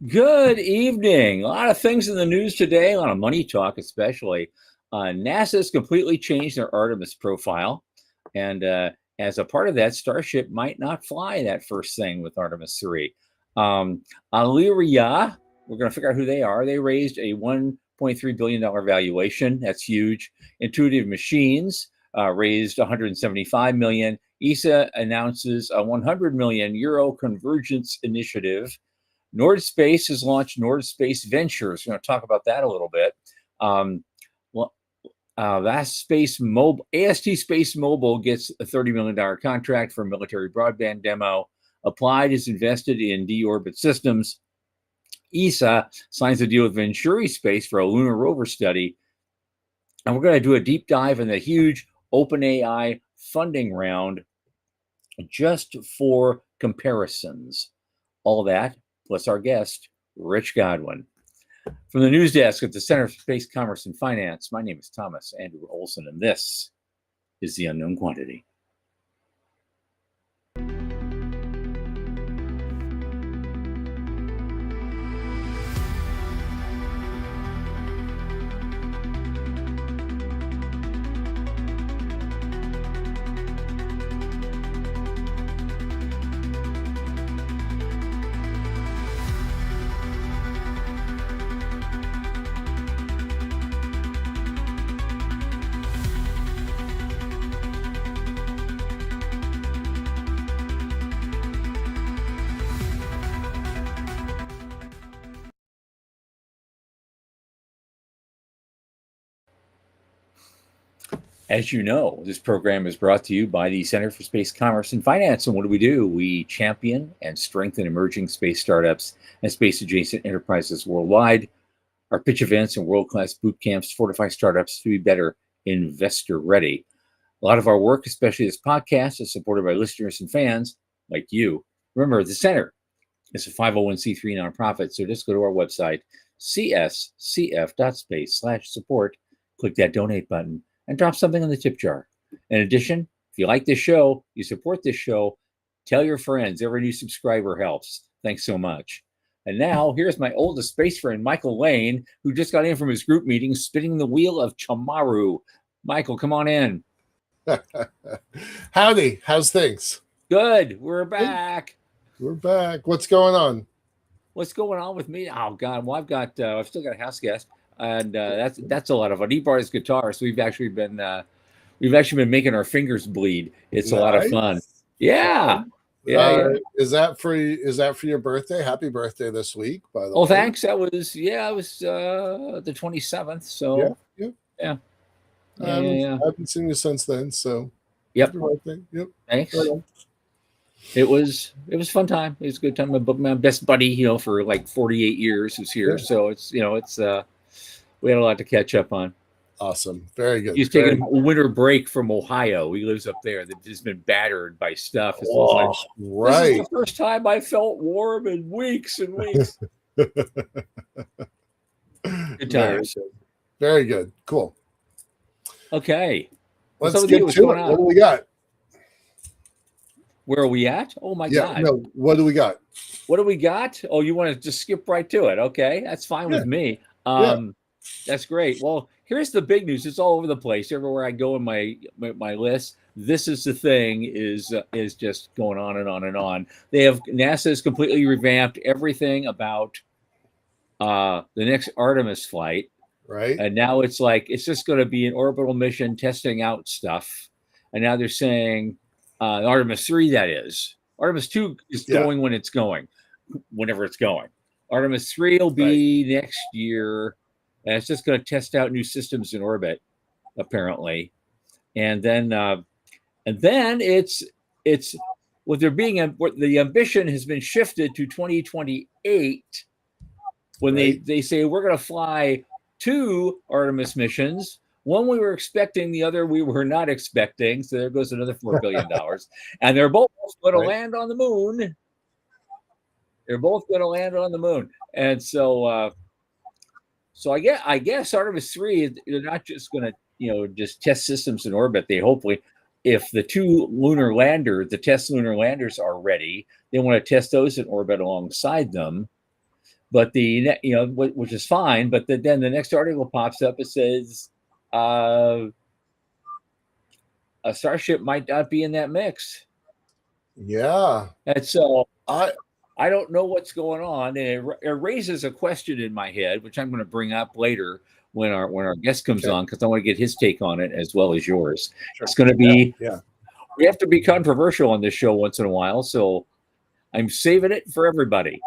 Good evening. A lot of things in the news today, a lot of money talk, especially. NASA has completely changed their Artemis profile. And as a part of that, Starship might not fly that first thing with Artemis 3. Illyria, we're going to figure out who they are. They raised a $1.3 billion valuation. That's huge. Intuitive Machines raised 175 million. ESA announces a 100 million euro convergence initiative. Nord Space has launched Nord Space Ventures. We're going to talk about that a little bit. AST Space Mobile gets a $30 million contract for a military broadband demo. Applied is invested in deorbit systems. ESA signs a deal with Venturi Space for a lunar rover study. And we're going to do a deep dive in the huge OpenAI funding round just for comparisons. All that, plus our guest, Rich Godwin. From the news desk at the Center for Space Commerce and Finance, my name is Thomas Andrew Olson, and this is The Unknown Quantity. As you know, this program is brought to you by the Center for Space Commerce and Finance. And what do? We champion and strengthen emerging space startups and space-adjacent enterprises worldwide. Our pitch events and world-class boot camps fortify startups to be better investor-ready. A lot of our work, especially this podcast, is supported by listeners and fans like you. Remember, the Center is a 501c3 nonprofit, so just go to our website, cscf.space/support, click that donate button, and drop something in the tip jar. In addition, if you like this show, you support this show, tell your friends. Every new subscriber helps. Thanks so much. And now, here's my oldest space friend, Michael Lane, who just got in from his group meeting, spinning the wheel of Chamaru. Michael, come on in. Howdy. How's things? Good. We're back. We're back. What's going on? What's going on with me? Oh, God. Well, I've still got a house guest. And that's a lot of fun. He brought his guitar, so we've actually been making our fingers bleed. It's nice. A lot of fun. Yeah. Yeah. Is that for your birthday? Happy birthday this week, by the way. Oh, thanks. It was the 27th. So yeah. I haven't seen you since then. So yep. Happy birthday. Yep. Thanks. It was a fun time. It was a good time. My best buddy, for like 48 years was here. Yeah. So it's we had a lot to catch up on. Awesome. Very good. He's taking a winter break from Ohio. He lives up there. They've just been battered by stuff. Oh, right. This is the first time I felt warm in weeks and weeks. Good times. Very good. Cool. Okay. Let's get to it. What do we got? Where are we at? Oh, my God. No, what do we got? What do we got? Oh, you want to just skip right to it? Okay. That's fine with me. That's great. Well, here's the big news. It's all over the place. Everywhere I go in my list, this is the thing is just going on and on and on. NASA has completely revamped everything about the next Artemis flight. Right. And now it's just going to be an orbital mission testing out stuff. And now they're saying Artemis 3, that is. Artemis 2 is going when it's going, whenever it's going. Artemis 3 will be next year, and it's just going to test out new systems in orbit, apparently. And then it's what the ambition has been shifted to 2028, when they say we're going to fly 2 Artemis missions. One we were expecting, the other we were not expecting. So there goes another $4 billion, and they're both going to land on the moon. They're both going to land on the moon. And so I guess Artemis 3, they're not just going to, just test systems in orbit. They hopefully, if the 2 the test lunar landers are ready, they want to test those in orbit alongside them. but which is fine. But then the next article pops up. It says a Starship might not be in that mix. Yeah. And so I don't know what's going on. And it raises a question in my head, which I'm going to bring up later when our guest comes on, because I want to get his take on it as well as yours. Sure. It's going to be, we have to be controversial on this show once in a while. So I'm saving it for everybody.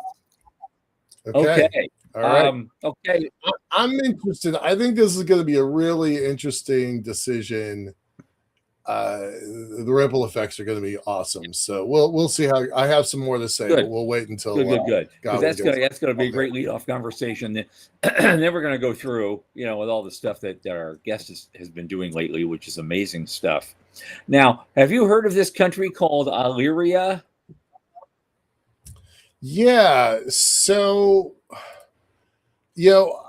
Okay. All right. Okay. I'm interested. I think this is going to be a really interesting decision. The ripple effects are going to be awesome. So we'll see how. I have some more to say, but we'll wait until good. Because that's going to be a great leadoff conversation. Then we're going to go through, with all the stuff that our guest has been doing lately, which is amazing stuff. Now, have you heard of this country called Illyria? Yeah. So,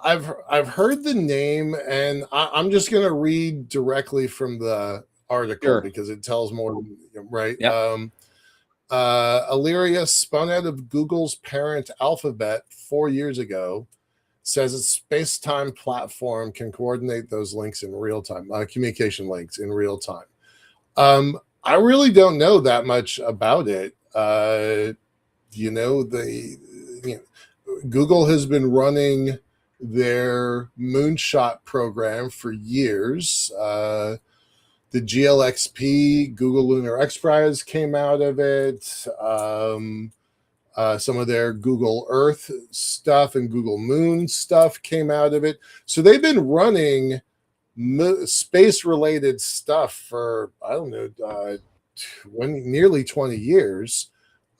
I've heard the name, and I'm just going to read directly from the article because it tells more, right? Yep. Illyria, spun out of Google's parent Alphabet 4 years ago, says its space-time platform can coordinate those links in real time, communication links in real time. I really don't know that much about it. Google has been running their moonshot program for years. The GLXP, Google Lunar X Prize, came out of it. Some of their Google Earth stuff and Google Moon stuff came out of it. So they've been running space-related stuff for, I don't know, nearly 20 years.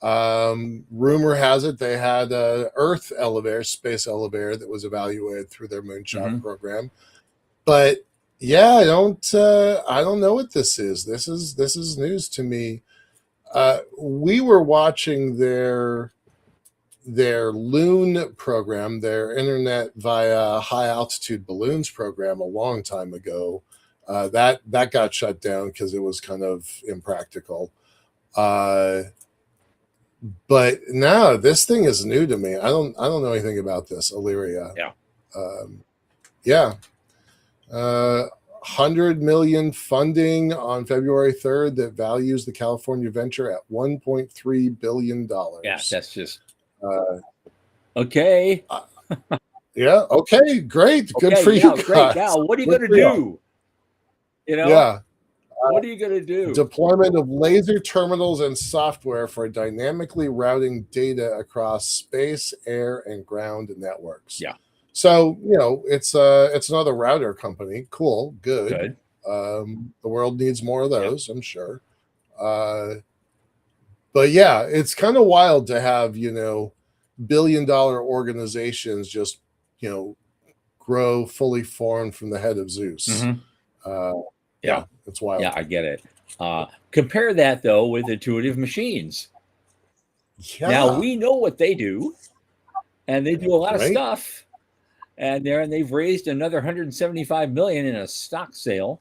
Rumor has it they had a Earth elevator, space elevator that was evaluated through their moonshot program. But yeah, I don't know what this is. This is news to me. We were watching their Loon program, their internet via high altitude balloons program a long time ago. That got shut down because it was kind of impractical. But no, this thing is new to me. I don't know anything about this, Illyria. Yeah. 100 million funding on February 3rd that values the California venture at $1.3 billion. Yeah, that's just okay. Yeah. Okay. Great. Good for you guys. Great. Now, what are you going to do? What are you going to do? Deployment of laser terminals and software for dynamically routing data across space, air, and ground networks. Yeah. So, it's another router company. Cool. Good. The world needs more of those, I'm sure. But yeah, it's kind of wild to have, billion-dollar organizations just, grow fully formed from the head of Zeus. Yeah, it's wild. Yeah, I get it. Compare that, though, with Intuitive Machines. Yeah. Now, we know what they do, and they do a lot of stuff. And they've raised another $175 million in a stock sale.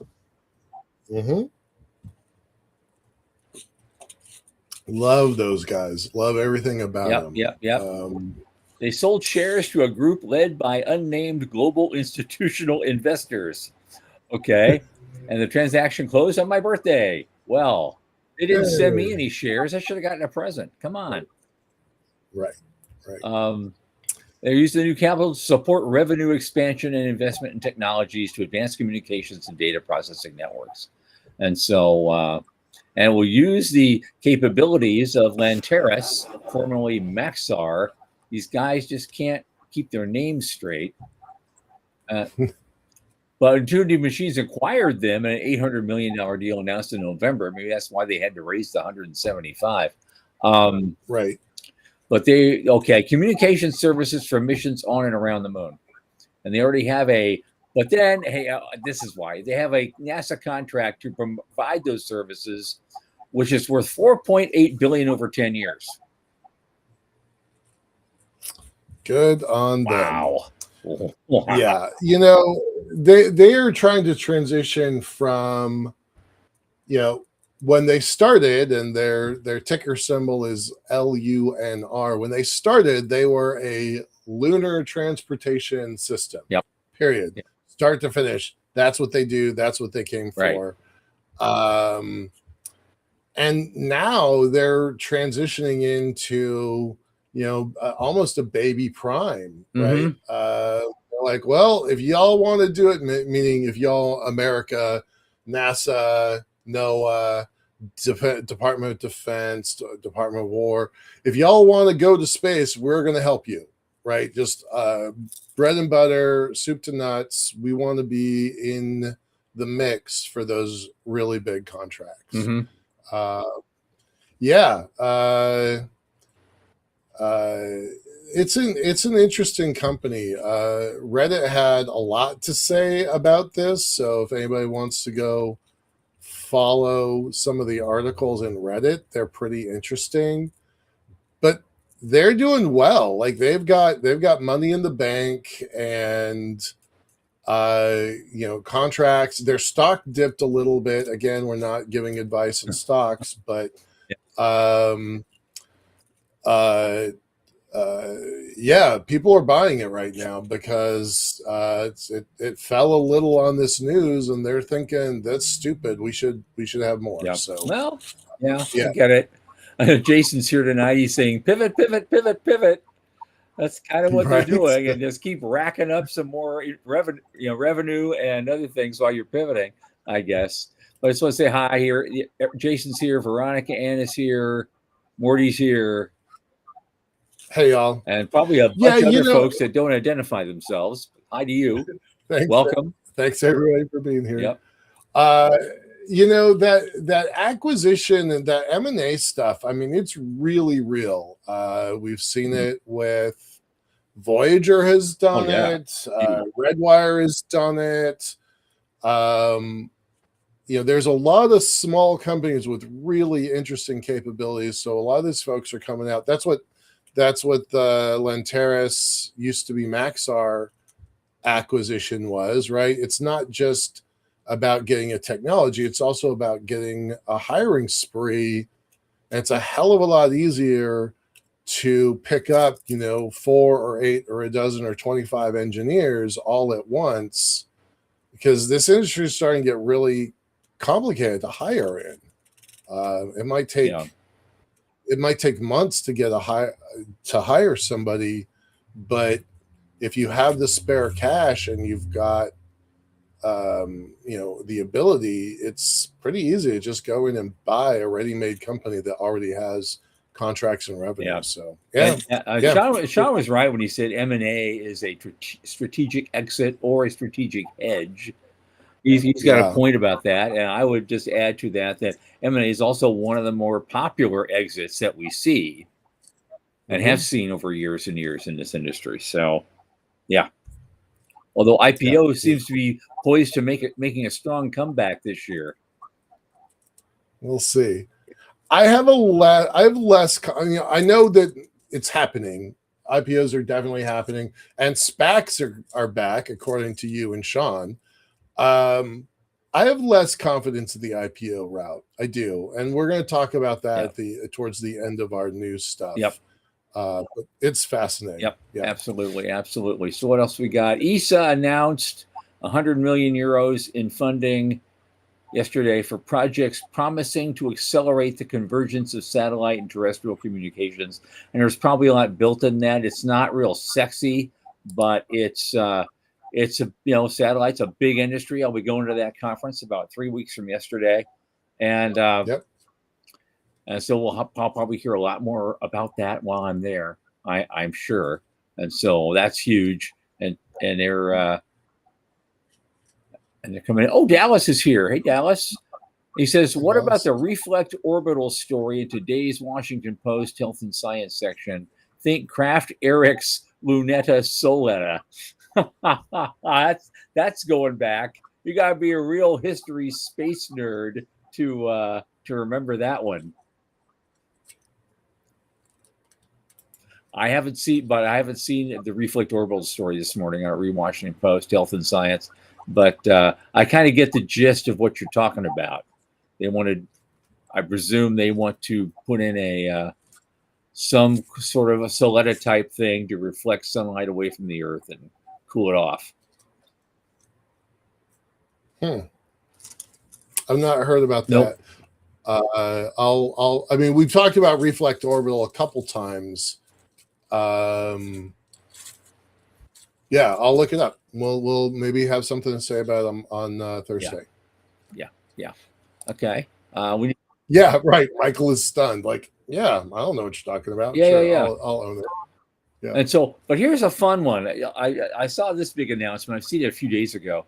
Love those guys. Love everything about them. Yep. They sold shares to a group led by unnamed global institutional investors. Okay. And the transaction closed on my birthday. Well, they didn't send me any shares. I should have gotten a present. Come on. Right. They used the new capital to support revenue expansion and investment in technologies to advance communications and data processing networks. And so, and we'll use the capabilities of Lanteris, formerly Maxar. These guys just can't keep their names straight. But Intuitive Machines acquired them in an $800 million deal announced in November. Maybe that's why they had to raise the 175. Right. But communication services for missions on and around the moon. And they already have this is why. They have a NASA contract to provide those services, which is worth $4.8 billion over 10 years. Good on them. Wow. Yeah. They are trying to transition from, when they started, and their ticker symbol is LUNR. When they started, they were a lunar transportation system. Yep. Period. Yep. Start to finish. That's what they do. That's what they came for. And now they're transitioning into, almost a baby prime, right? They're like, well, if y'all want to do it, meaning if y'all, America, NASA, NOAA, Department of Defense, Department of War, if y'all want to go to space, we're going to help you, right? Just bread and butter, soup to nuts. We want to be in the mix for those really big contracts. It's an interesting company. Reddit had a lot to say about this, so if anybody wants to go follow some of the articles in Reddit, they're pretty interesting. But they're doing well. Like they've got money in the bank, and contracts. Their stock dipped a little bit. Again, we're not giving advice in stocks, but people are buying it right now because it fell a little on this news, and they're thinking that's stupid. We should have more. Yeah. So I get it. Jason's here tonight. He's saying pivot, pivot, pivot, pivot. That's kind of what they're doing, and just keep racking up some more revenue and other things while you're pivoting, I guess. But I just want to say hi here. Jason's here. Veronica Ann is here. Morty's here. Hey, y'all. And probably a bunch of other folks that don't identify themselves. Hi to you. Welcome. Thanks, everybody, for being here. Yep. That acquisition and that M&A stuff, I mean, it's really real. We've seen it with Voyager has done it. Redwire has done it. There's a lot of small companies with really interesting capabilities. So a lot of these folks are coming out. That's what the Lanteris, used to be Maxar, acquisition was, right? It's not just about getting a technology. It's also about getting a hiring spree. And it's a hell of a lot easier to pick up, 4 or 8 or a dozen or 25 engineers all at once, because this industry is starting to get really complicated to hire in. It might take months to get to hire somebody, but if you have the spare cash and you've got the ability, it's pretty easy to just go in and buy a ready-made company that already has contracts and revenue. Sean was right when he said M&A is a strategic exit or a strategic hedge. He's got a point about that, and I would just add to that M&A is also one of the more popular exits that we see and have seen over years and years in this industry. So, although IPO seems to be poised to making a strong comeback this year. We'll see. I have less. I know that it's happening. IPOs are definitely happening, and SPACs are back, according to you and Sean. I have less confidence in the IPO route. I do, and we're going to talk about that towards the end of our news stuff. But it's fascinating. Absolutely. So what else we got? ESA announced 100 million euros in funding yesterday for projects promising to accelerate the convergence of satellite and terrestrial communications. And there's probably a lot built in that. It's not real sexy, but it's satellite's a big industry. I'll be going to that conference about 3 weeks from yesterday. And and so I'll probably hear a lot more about that while I'm there, I'm sure. And so that's huge. And they're coming in. Oh, Dallas is here. Hey, Dallas. He says, what about the Reflect Orbital story in today's Washington Post Health and Science section? Think Kraft Eric's Luneta Soletta. That's going back. You got to be a real history space nerd to remember that one. I haven't seen the Reflect Orbital story this morning. I read Washington Post Health and Science, but I kind of get the gist of what you're talking about. They wanted I presume they want to put in a some sort of a soletta type thing to reflect sunlight away from the Earth and cool it off. I've not heard about Nope. that. I mean, we've talked about reflect orbital a couple times. Yeah, I'll look it up. We'll maybe have something to say about them on Thursday. Yeah. Okay. Yeah, right. Michael is stunned. Like, yeah, I don't know what you're talking about. Yeah, sure, yeah. I'll own it. Yeah. And so, but here's a fun one. I saw this big announcement. I've seen it a few days ago.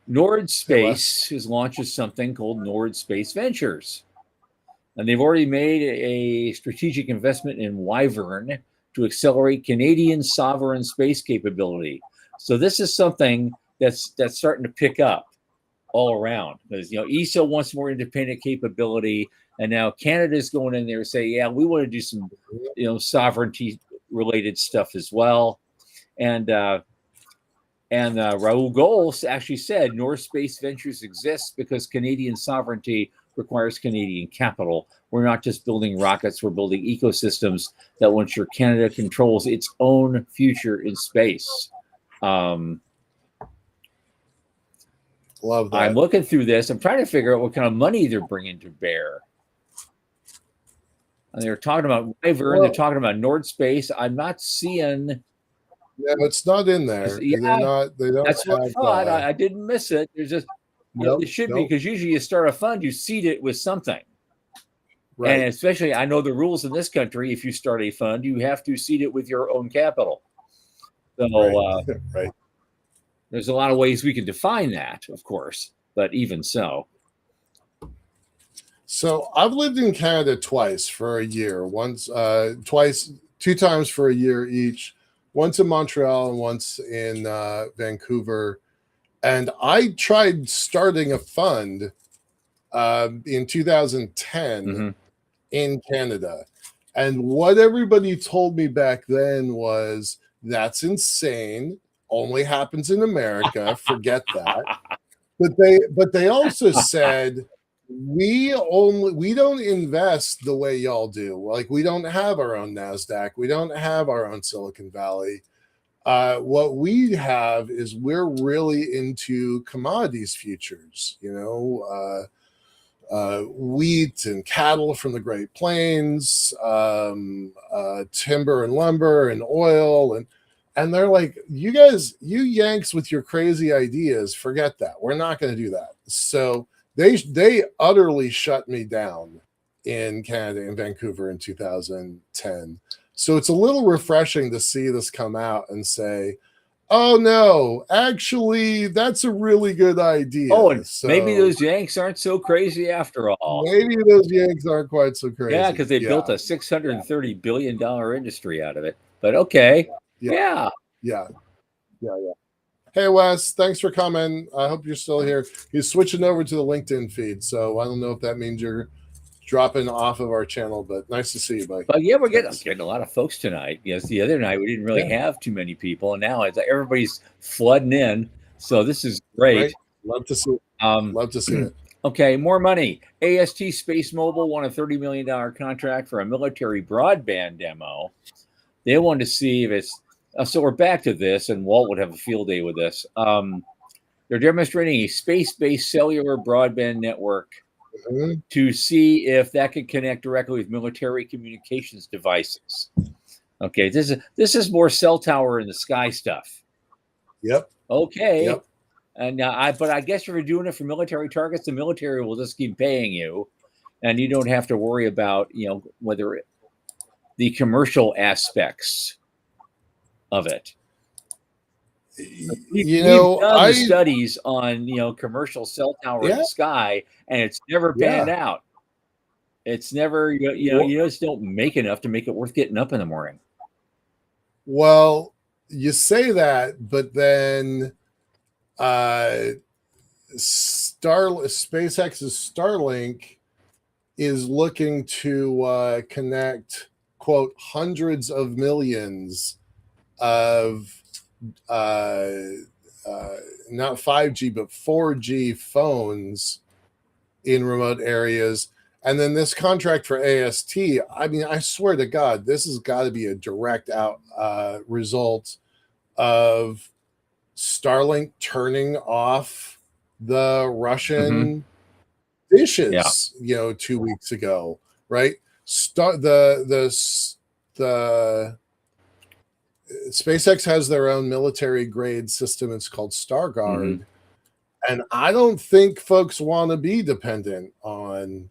Nord Space has launched something called Nord Space Ventures. And they've already made a strategic investment in Wyvern to accelerate Canadian sovereign space capability. So this is something that's starting to pick up all around, because ESO wants more independent capability, and now Canada's going in there and say, yeah, we want to do some sovereignty related stuff as well. And Raoul Gols actually said North Space Ventures exists because Canadian sovereignty requires Canadian capital. We're not just building rockets, we're building ecosystems that will ensure Canada controls its own future in space. Love that. I'm looking through this. I'm trying to figure out what kind of money they're bringing to bear. And they're talking about Wyvern. They're talking about Nord Space. I'm not seeing. Yeah, it's not in there. Yeah, they're not. They don't. That's what I thought. I didn't miss it. There's just it should be, because usually you start a fund, you seed it with something. Right. And especially, I know the rules in this country. If you start a fund, you have to seed it with your own capital. So, right. There's a lot of ways we can define that, of course, but even so. So I've lived in Canada twice for a year. Twice, 2 times for a year each. Once in Montreal and once in Vancouver. And I tried starting a fund in 2010 in Canada. And what everybody told me back then was, that's insane. Only happens in America. Forget that. But they also said, we don't invest the way y'all do. Like, we don't have our own NASDAQ. We don't have our own Silicon Valley. What we have is, we're really into commodities futures, wheat and cattle from the Great Plains, timber and lumber and oil. And they're like, you guys, you Yanks with your crazy ideas, forget that. We're not going to do that. So they utterly shut me down in Canada, in Vancouver in 2010. So it's a little refreshing to see this come out and say, oh no, actually, that's a really good idea. Oh, and maybe those Yanks aren't so crazy after all. Maybe those Yanks aren't quite so crazy. Yeah, because they built a $630 billion industry out of it. But okay. Yeah. Hey, Wes, thanks for coming. I hope you're still here. He's switching over to the LinkedIn feed, so I don't know if that means you're dropping off of our channel, but nice to see you, buddy. But yeah, we're getting a lot of folks tonight. Yes, the other night we didn't really have too many people, and now it's like everybody's flooding in. So this is great. Love to see it. Love to see it. Okay, more money. AST Space Mobile won a $30 million contract for a military broadband demo. They wanted to see if it's so we're back to this, and Walt would have a field day with this. They're demonstrating a space-based cellular broadband network to see if that can connect directly with military communications devices. Okay, this is more cell tower in the sky stuff. Yep. Okay. Yep. And I guess if you're doing it for military targets, the military will just keep paying you, and you don't have to worry about whether the commercial aspects of it. We've done the studies on commercial cell tower in the sky, and it's never panned out. It's never you just don't make enough to make it worth getting up in the morning. Well, you say that, but then SpaceX's Starlink is looking to connect, quote, hundreds of millions of not 5G but 4G phones in remote areas. And then this contract for AST, I mean, I swear to God, this has got to be a direct result of Starlink turning off the Russian dishes, 2 weeks ago, right? The SpaceX has their own military grade system. It's called Starguard. And I don't think folks want to be dependent on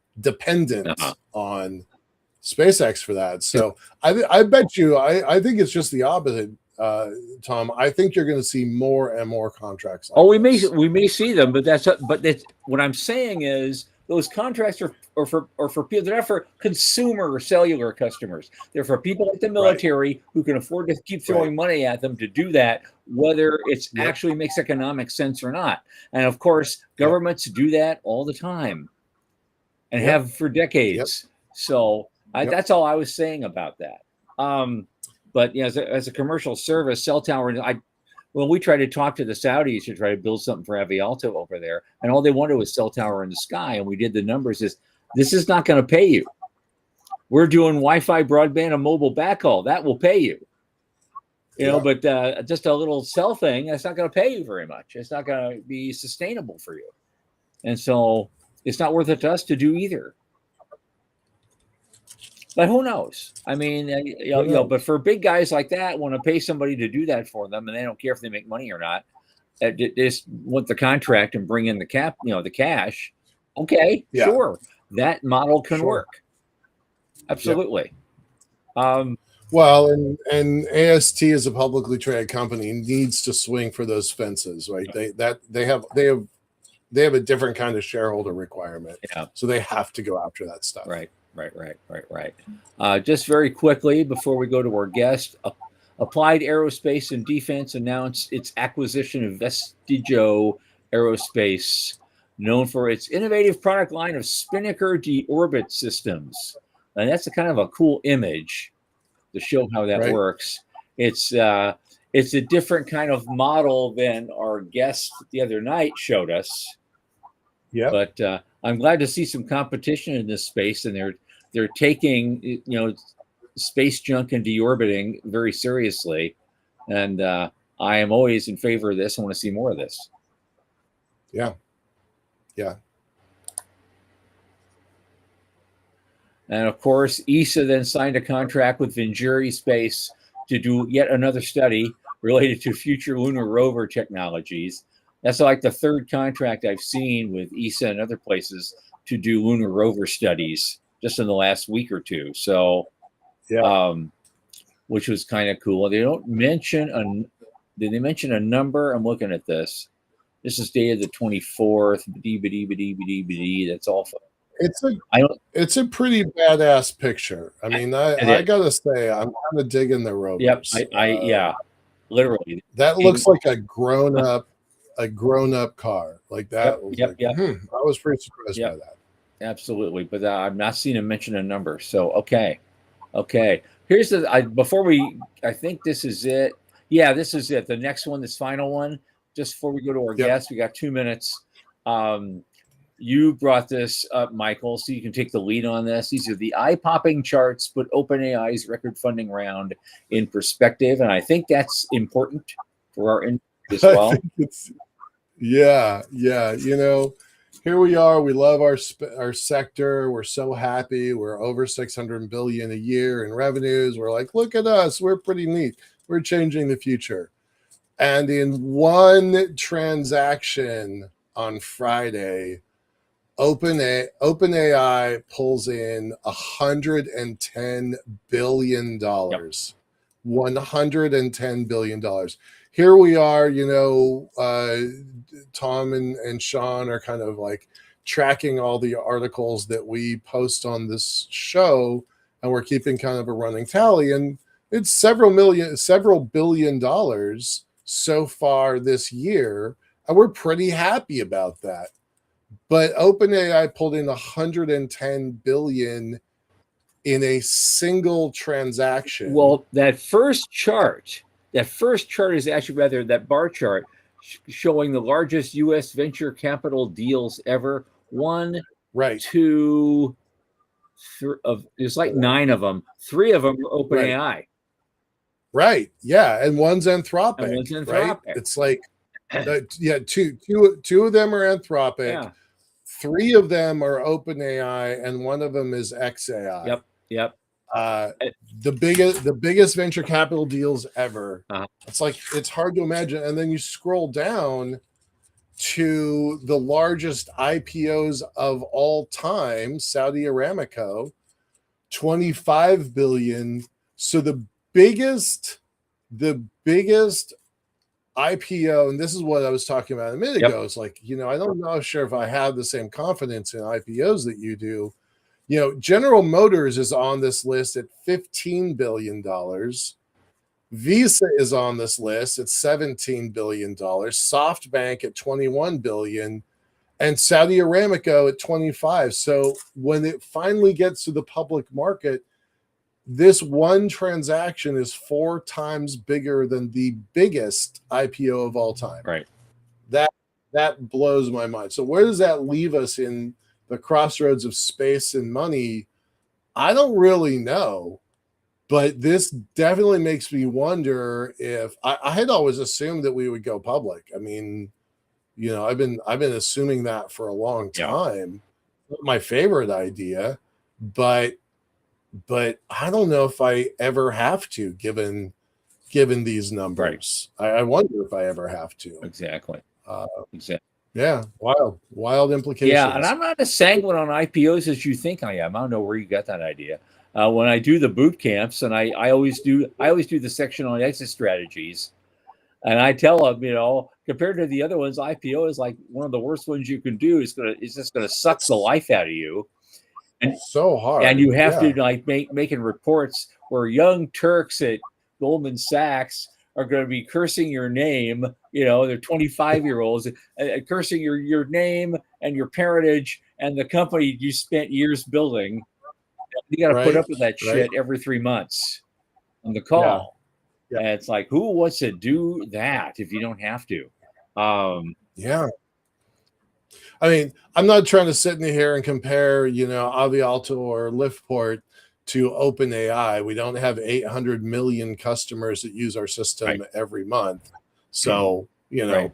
SpaceX for that. So I bet you, I think it's just the opposite, Tom. I think you're going to see more and more contracts. We may see them, but that's what I'm saying is those contracts are for people. They're not for consumer or cellular customers. They're for people like the military who can afford to keep throwing money at them to do that, whether it's actually makes economic sense or not. And of course, governments do that all the time and have for decades. So that's all I was saying about that. But as a commercial service, cell tower, we tried to talk to the Saudis to try to build something for Avialto over there, and all they wanted was cell tower in the sky. And we did the numbers. This is not going to pay you. We're doing Wi-Fi, broadband, and mobile backhaul. That will pay you. But just a little cell thing, that's not going to pay you very much. It's not going to be sustainable for you. And so it's not worth it to us to do either. But who knows? I mean, but for big guys like that, want to pay somebody to do that for them, and they don't care if they make money or not. They just want the contract and bring in the cash. Okay, sure, that model can work. Absolutely. Well, and AST as a publicly traded company needs to swing for those fences, right? They have a different kind of shareholder requirement, so they have to go after that stuff. Right. Just very quickly before we go to our guest, Applied Aerospace and Defense announced its acquisition of Vestigo Aerospace, known for its innovative product line of Spinnaker deorbit systems. And that's a kind of a cool image to show how that works. It's a different kind of model than our guest the other night showed us. Yeah, but I'm glad to see some competition in this space, and they're taking space junk and deorbiting very seriously, and I am always in favor of this. I want to see more of this. Yeah. And of course, ESA then signed a contract with Vingeri Space to do yet another study related to future lunar rover technologies. That's like the third contract I've seen with ESA and other places to do lunar rover studies just in the last week or two. So, which was kind of cool. They don't mention did they mention a number? I'm looking at this. This is dated the 24th. That's all. It's a pretty badass picture. I mean, I gotta say, I'm kind of digging the rovers. Yep, literally. That looks like a grown up car like that. I was pretty surprised by that. Absolutely, but I've not seen him mention a number. So okay. Here's I think this is it. Yeah, this is it. The next one, this final one. Just before we go to our guest, we got 2 minutes. You brought this up, Michael, so you can take the lead on this. These are the eye-popping charts, put OpenAI's record funding round in perspective, and I think that's important for our industry as well. Yeah. Here we are. We love our sector. We're so happy. We're over $600 billion a year in revenues. We're like, look at us. We're pretty neat. We're changing the future. And in one transaction on Friday, OpenAI pulls in $110 billion. $110 billion. Here we are, Tom and Sean are kind of like tracking all the articles that we post on this show, and we're keeping kind of a running tally. And it's several billion dollars so far this year, and we're pretty happy about that. But OpenAI pulled in $110 billion in a single transaction. Well, that first chart is actually rather that bar chart showing the largest U.S. venture capital deals ever. $1 Right. There's like 9 of them. 3 of them are OpenAI. Right. Yeah. And one's Anthropic. And one's Anthropic. Right? It's like, two of them are Anthropic. Yeah. 3 of them are OpenAI, and one of them is XAI. Yep. The biggest venture capital deals ever. Uh-huh. It's like, it's hard to imagine. And then you scroll down to the largest IPOs of all time, Saudi Aramco, 25 billion. So the biggest IPO, and this is what I was talking about a minute ago. It's like, I don't know sure if I have the same confidence in IPOs that you do. General Motors is on this list at $15 billion. Visa is on this list at $17 billion. SoftBank at $21 billion. And Saudi Aramco at 25. So when it finally gets to the public market, this one transaction is 4 times bigger than the biggest IPO of all time. Right. That blows my mind. So where does that leave us in the crossroads of space and money? I don't really know, but this definitely makes me wonder if I had always assumed that we would go public. I mean, I've been assuming that for a long time. Not my favorite idea, but I don't know if I ever have to, given these numbers. Right. I wonder if I ever have to. Exactly. Yeah, wild implications. Yeah, and I'm not as sanguine on IPOs as you think I am. I don't know where you got that idea. When I do the boot camps, and I always do the section on exit strategies, and I tell them, compared to the other ones, IPO is like one of the worst ones you can do. It's just gonna suck the life out of you. And so hard. And you have to like making reports where young Turks at Goldman Sachs are going to be cursing your name. They're 25-year-olds cursing your name and your parentage and the company you spent years building. You got to put up with that shit every 3 months on the call. Yeah. And it's like, who wants to do that if you don't have to? I mean, I'm not trying to sit in here and compare, Avialto or Liftport to OpenAI. We don't have 800 million customers that use our system every month. So, we don't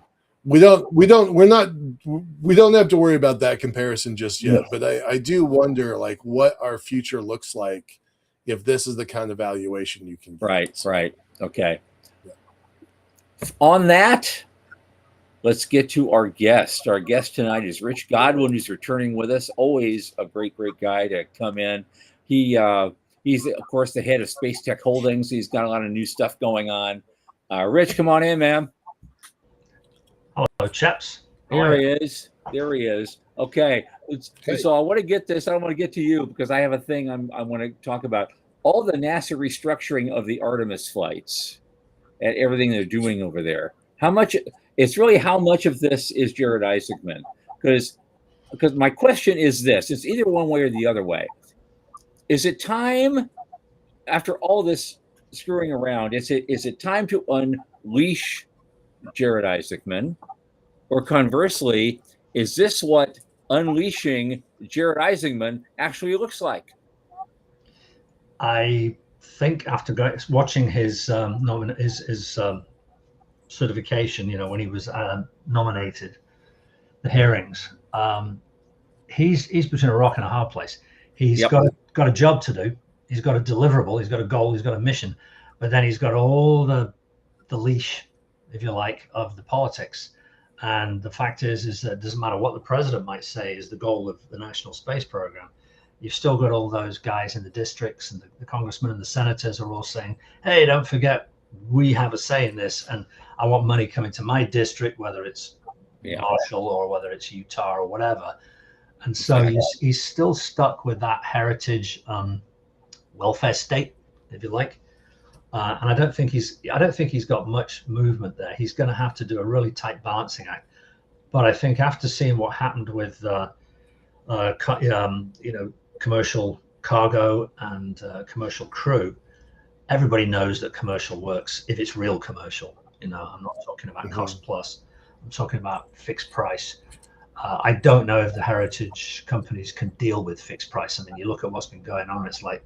have to worry about that comparison just yet. No. But I do wonder, like, what our future looks like if this is the kind of valuation you can get. Right. Okay. Yeah. On that, let's get to our guest. Our guest tonight is Rich Godwin, who's returning with us. Always a great guy to come in. He's of course the head of Space Tech Holdings. He's got a lot of new stuff going on. Rich, come on in, man. Hello, chaps. There he is. Okay. So I want to get this. I don't want to get to you because I have a thing I want to talk about. All the NASA restructuring of the Artemis flights and everything they're doing over there. How much of this is Jared Isaacman? Because my question is this: it's either one way or the other way. Is it time, after all this screwing around, is it time to unleash Jared Isaacman, or conversely, is this what unleashing Jared Isaacman actually looks like? I think after watching his certification, when he was nominated, the hearings, he's between a rock and a hard place. He's got a job to do. He's got a deliverable. He's got a goal. He's got a mission. But then he's got all the leash, if you like, of the politics. And the fact is that it doesn't matter what the president might say is the goal of the National Space Program. You've still got all those guys in the districts, and the congressmen and the senators are all saying, hey, don't forget, we have a say in this, and I want money coming to my district, whether it's Marshall or whether it's Utah or whatever. And so he's still stuck with that heritage welfare state, if you like. And I don't think he's got much movement there. He's going to have to do a really tight balancing act. But I think after seeing what happened with commercial cargo and commercial crew, everybody knows that commercial works if it's real commercial. I'm not talking about cost plus. I'm talking about fixed price. I don't know if the heritage companies can deal with fixed price. I mean, you look at what's been going on, it's like,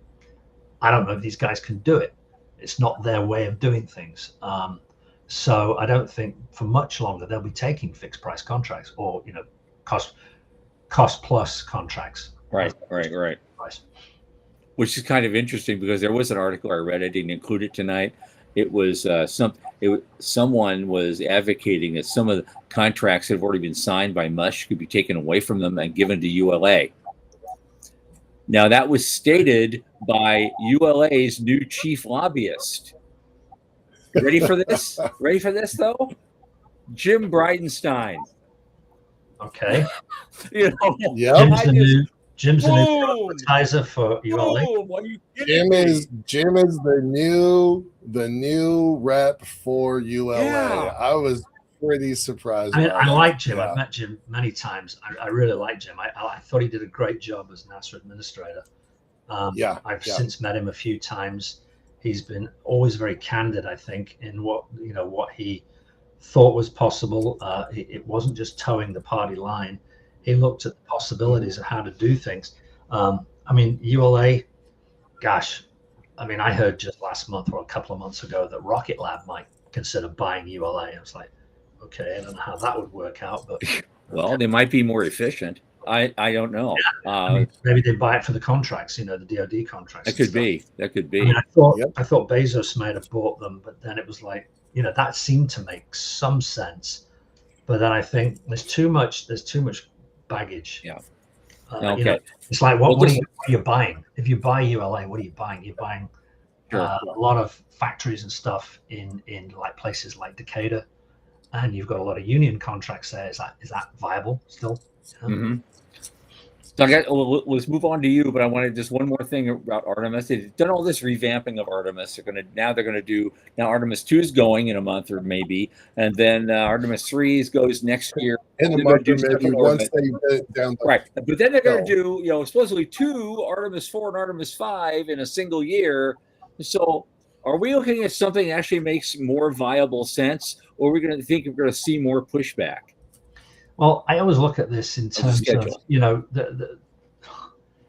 I don't know if these guys can do it. It's not their way of doing things. So I don't think for much longer they'll be taking fixed price contracts or, cost plus contracts. Right. Price. Which is kind of interesting because there was an article I read. I didn't include it tonight. It was someone was advocating that some of the contracts that have already been signed by Musk could be taken away from them and given to ULA. Now that was stated by ULA's new chief lobbyist. Ready for this? Ready for this though? Jim Bridenstine. Okay. Yep. Jim's the new advertiser for ULA. Jim is the new rep for ULA. Yeah. I was pretty surprised. I like Jim. Yeah. I've met Jim many times. I really like Jim. I thought he did a great job as NASA administrator. I've since met him a few times. He's been always very candid, I think, in what he thought was possible. It wasn't just towing the party line. He looked at the possibilities of how to do things. ULA, gosh, I heard just last month or a couple of months ago that Rocket Lab might consider buying ULA. I was like, okay, I don't know how that would work out, but well, they might be more efficient. I don't know. Yeah, maybe they buy it for the contracts, the DoD contracts. That could be. I thought Bezos might have bought them, but then it was like, that seemed to make some sense. But then I think there's too much baggage. Yeah. Okay. It's like what are you buying? If you buy ULA, what are you buying? You're buying a lot of factories and stuff in like places like Decatur, and you've got a lot of union contracts there. Is that viable still? Mm-hmm. So let's move on to you, but I wanted just one more thing about Artemis. They've done all this revamping of Artemis. They're gonna do Artemis 2 is going in a month or maybe, and then Artemis 3 goes next year. In a month or maybe once they get it down. Right, but then they're gonna do supposedly 2 Artemis 4 and Artemis 5 in a single year. So are we looking at something that actually makes more viable sense, or are we gonna think we're gonna see more pushback? Well, I always look at this in terms of,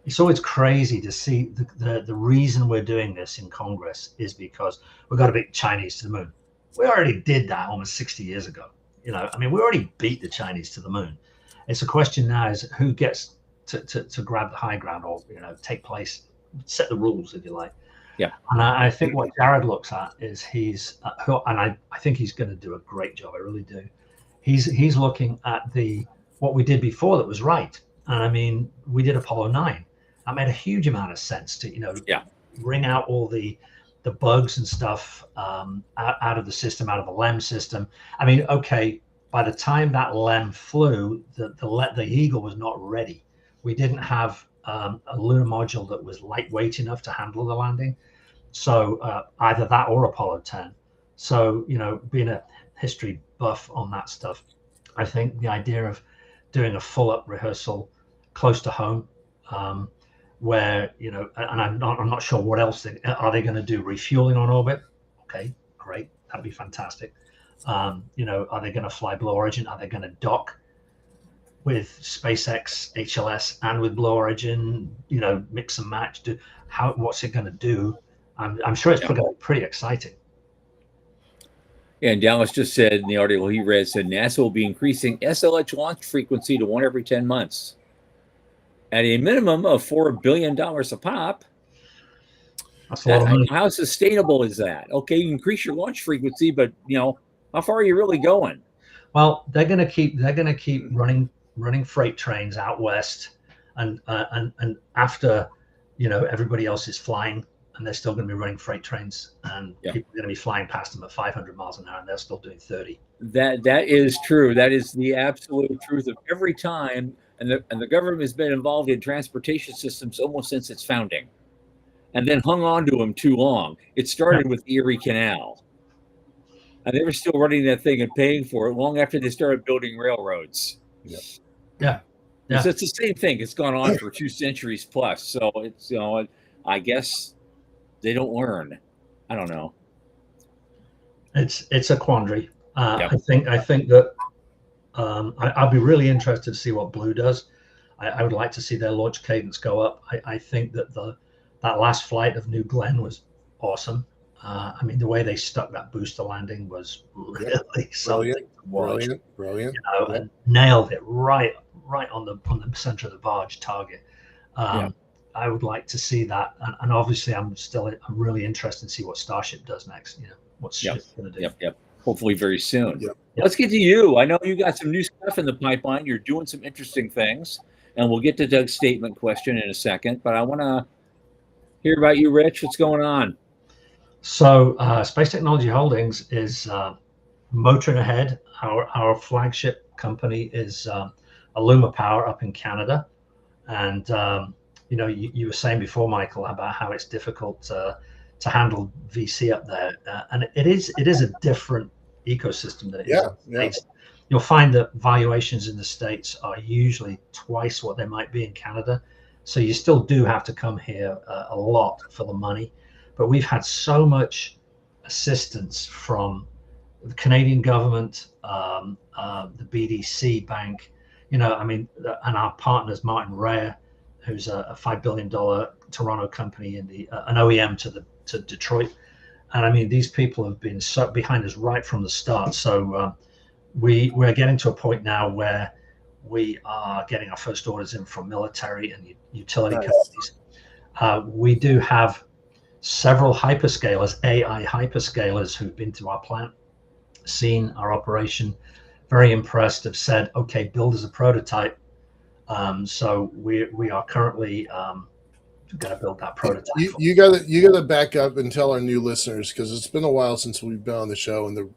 it's always crazy to see the reason we're doing this in Congress is because we've got to beat Chinese to the moon. We already did that almost 60 years ago. We already beat the Chinese to the moon. It's a question now is who gets to grab the high ground or, take place, set the rules, if you like. Yeah. And I think what Jared looks at is I think he's going to do a great job. I really do. He's looking at what we did before that was right. And we did Apollo 9. That made a huge amount of sense to, wring out all the bugs and stuff out of the system, out of the LEM system. Okay, by the time that LEM flew, the Eagle was not ready. We didn't have a lunar module that was lightweight enough to handle the landing. So either that or Apollo 10. So, being a history buff on that stuff, I think the idea of doing a full-up rehearsal close to home, where and I'm not sure what else are they going to do. Refueling on orbit? Okay, great, that'd be fantastic. Are they going to fly Blue Origin? Are they going to dock with SpaceX HLS and with Blue Origin? Mix and match. What's it going to do? I'm sure it's going to be pretty exciting. Yeah, and Dallas just said in the article he read, NASA will be increasing SLH launch frequency to 1 every 10 months at a minimum of $4 billion a pop. That's a lot of money. How sustainable is that? Okay, you increase your launch frequency, but how far are you really going? Well, they're going to keep running freight trains out west, and after everybody else is flying. And they're still going to be running freight trains, and people are going to be flying past them at 500 miles an hour, and they're still doing 30. That is true. That is the absolute truth of every time. And the government has been involved in transportation systems almost since its founding, and then hung on to them too long. It started with the Erie Canal, and they were still running that thing and paying for it long after they started building railroads. Yeah. So it's the same thing. It's gone on for 2 centuries plus. So it's I guess. They don't learn. I don't know. It's a quandary. I think that I'd be really interested to see what Blue does. I would like to see their launch cadence go up. I think that that last flight of New Glenn was awesome. I mean, the way they stuck that booster landing was really something to watch. Brilliant. And nailed it right on the center of the barge target. I would like to see that, and obviously, I'm really interested to see what Starship does next. What's Ship going to do? Hopefully, very soon. Let's get to you. I know you got some new stuff in the pipeline. You're doing some interesting things, and we'll get to Doug's statement question in a second. But I want to hear about you, Rich. What's going on? So, Space Technology Holdings is motoring ahead. Our flagship company is Illuma Power up in Canada, and you were saying before, Michael, about how it's difficult to handle VC up there, and it is a different ecosystem than it is in the States. You'll find that valuations in the States are usually twice what they might be in Canada, so you still do have to come here a lot for the money. But we've had so much assistance from the Canadian government, the BDC Bank, and our partners, Martin Rare, who's a $5 billion Toronto company in an OEM to Detroit. And I mean, these people have been so behind us right from the start. So we're getting to a point now where we are getting our first orders in from military and utility companies. We do have several hyperscalers, AI hyperscalers, who've been to our plant, seen our operation, very impressed, have said, okay, build as a prototype. So we are currently going to build that prototype. You got to back up and tell our new listeners, because it's been a while since we've been on the show and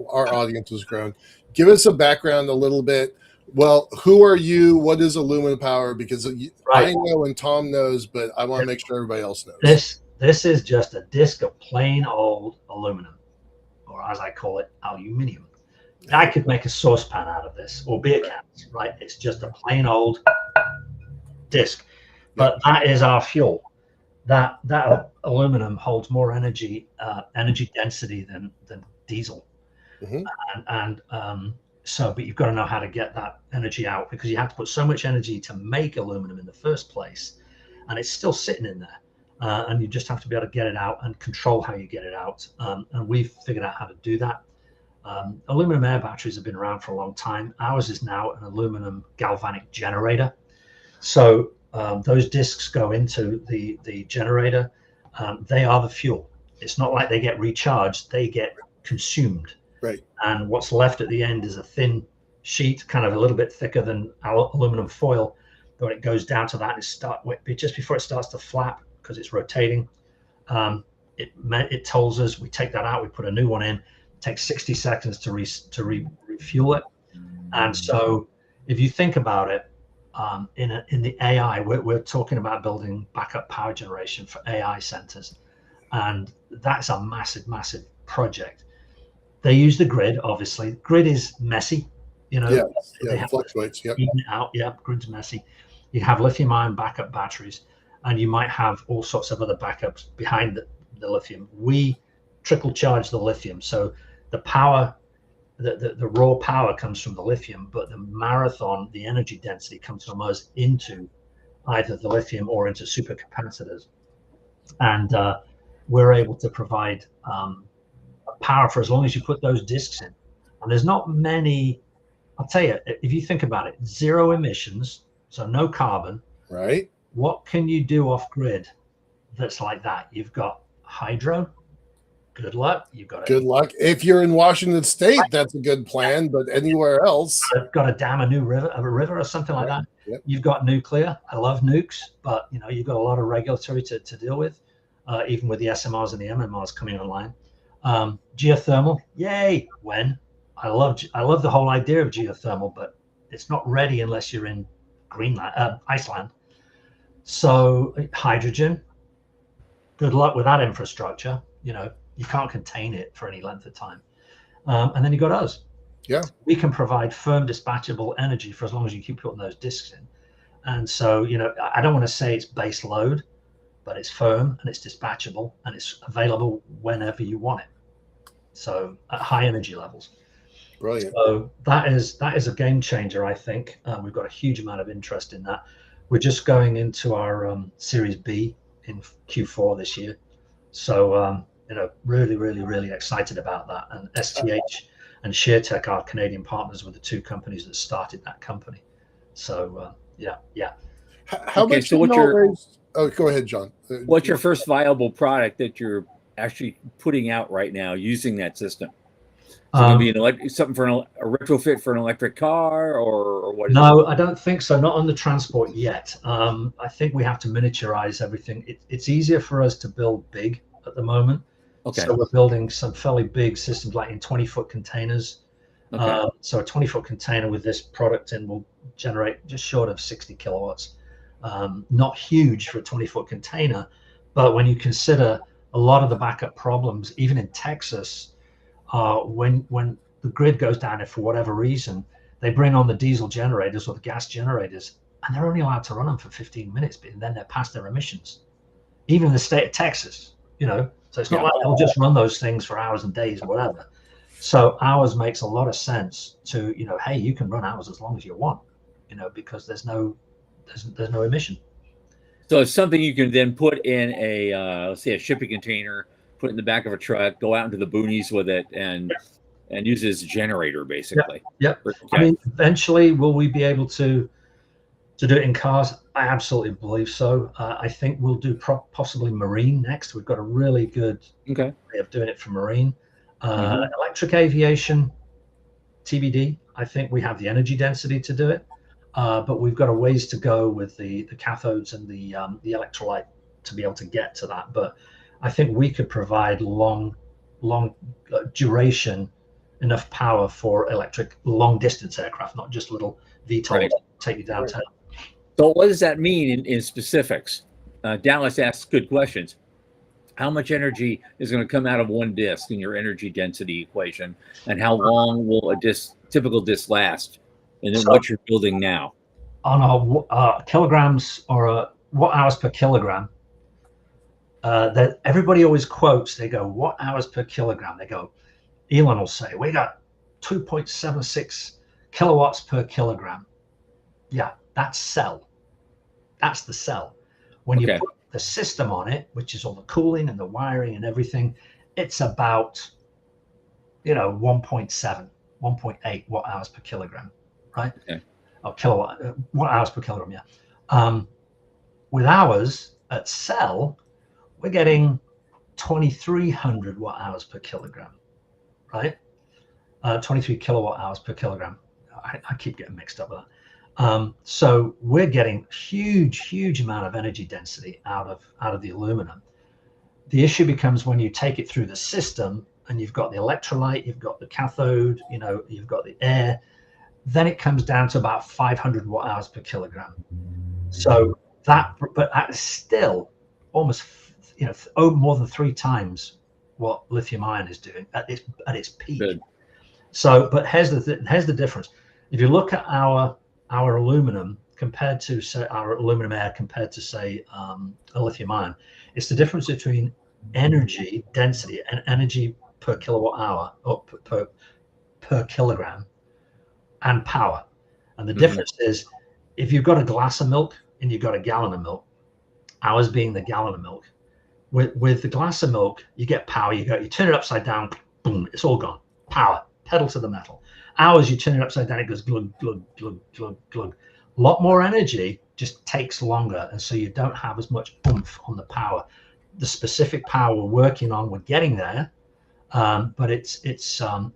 our audience has grown. Give us a background a little bit. Well, who are you? What is Illuma Power? Because I know and Tom knows, but I want to make sure everybody else knows. This is just a disc of plain old aluminum, or as I call it, aluminium. I could make a saucepan out of this, or beer cans, right? It's just a plain old disc, but that is our fuel. That aluminum holds more energy density than diesel, but you've got to know how to get that energy out, because you have to put so much energy to make aluminum in the first place, and it's still sitting in there. And you just have to be able to get it out and control how you get it out. And we've figured out how to do that. Aluminum air batteries have been around for a long time. Ours is now an aluminum galvanic generator. So those discs go into the generator. They are the fuel. It's not like they get recharged, they get consumed. Right. And what's left at the end is a thin sheet, kind of a little bit thicker than aluminum foil. But when it goes down to that, just before it starts to flap, because it's rotating, it tells us, we take that out, we put a new one in. It takes 60 seconds to refuel it. And so if you think about it, in the AI, we're talking about building backup power generation for AI centers, and that's a massive project. They use the grid. Obviously, grid is messy, it fluctuates. Grid's messy. You have lithium ion backup batteries, and you might have all sorts of other backups behind the lithium. We trickle charge the lithium, so the power, the raw power comes from the lithium, but the energy density comes from us into either the lithium or into supercapacitors, and we're able to provide power for as long as you put those discs in. And there's not many. I'll tell you, if you think about it, zero emissions, so no carbon. Right. What can you do off grid that's like that? You've got hydro. Good luck. Good luck. If you're in Washington State, that's a good plan. But anywhere else, got to dam a river or something like that. Yep. You've got nuclear. I love nukes, but you've got a lot of regulatory to deal with, even with the SMRs and the MMRs coming online. Geothermal, yay! When I love the whole idea of geothermal, but it's not ready unless you're in Iceland. So hydrogen, good luck with that infrastructure. You can't contain it for any length of time. And then you got us. Yeah. We can provide firm dispatchable energy for as long as you keep putting those discs in. And so, I don't want to say it's base load, but it's firm and it's dispatchable and it's available whenever you want it. So at high energy levels. Brilliant. So that is a game changer, I think. We've got a huge amount of interest in that. We're just going into our Series B in Q4 this year. So, really excited about that. And STH and ShareTech, our Canadian partners, were the two companies that started that company. So, yeah. How Okay, much so what's knowledge? Oh, go ahead, John. what's your first viable product that you're actually putting out right now using that system? Is it going to be something for a retrofit for an electric car, or what is it? No, I don't think so. Not on the transport yet. I think we have to miniaturize everything. It's easier for us to build big at the moment. Okay. So we're building some fairly big systems, like in 20-foot containers. Okay. So a 20-foot container with this product in will generate just short of 60 kilowatts. Not huge for a 20-foot container, but when you consider a lot of the backup problems, even in Texas, when the grid goes down, if for whatever reason they bring on the diesel generators or the gas generators, and they're only allowed to run them for 15 minutes, but then they're past their emissions. Even in the state of Texas, so it's not like they'll just run those things for hours and days or whatever. So ours makes a lot of sense to, hey, you can run ours as long as you want, because there's no emission. So it's something you can then put in let's say a shipping container, put it in the back of a truck, go out into the boonies with it, and use it as a generator, basically. Yep. Okay. I mean, eventually, will we be able to do it in cars? I absolutely believe so. I think we'll do possibly marine next. We've got a really good way of doing it for marine. Electric aviation, TBD. I think we have the energy density to do it, but we've got a ways to go with the cathodes and the electrolyte to be able to get to that. But I think we could provide long duration, enough power for electric long distance aircraft, not just little VTOLs take you downtown. So what does that mean in specifics? Dallas asks good questions. How much energy is going to come out of one disk in your energy density equation, and how long will a typical disk last? And then what you're building now? On a kilograms or watt hours per kilogram, that everybody always quotes, they go, watt hours per kilogram. They go, Elon will say, we got 2.76 kilowatts per kilogram. Yeah, that's cell. That's the cell. When you put the system on it, which is all the cooling and the wiring and everything, it's about 1.7, 1.8 watt hours per kilogram, right? Or watt hours per kilogram. Yeah. With ours at cell, we're getting 2,300 watt hours per kilogram, right? 23 kilowatt hours per kilogram. I keep getting mixed up with that. So we're getting huge amount of energy density out of the aluminum. The issue becomes when you take it through the system and you've got the electrolyte, you've got the cathode, you've got the air, then it comes down to about 500 watt hours per kilogram. So that's still almost, more than 3 times what lithium ion is doing at its peak. Good. So, but here's the difference. If you look at our aluminum compared to, say, our aluminum air compared to, say, a lithium ion, it's the difference between energy density and energy per kilowatt hour or per kilogram and power. And the difference is, if you've got a glass of milk and you've got a gallon of milk, ours being the gallon of milk, with the glass of milk, you get power. You turn it upside down, boom, it's all gone. Power, pedal to the metal. Ours, you turn it upside down, it goes glug, glug, glug, glug, glug. A lot more energy, just takes longer, and so you don't have as much oomph on the power. The specific power we're working on, we're getting there, but it's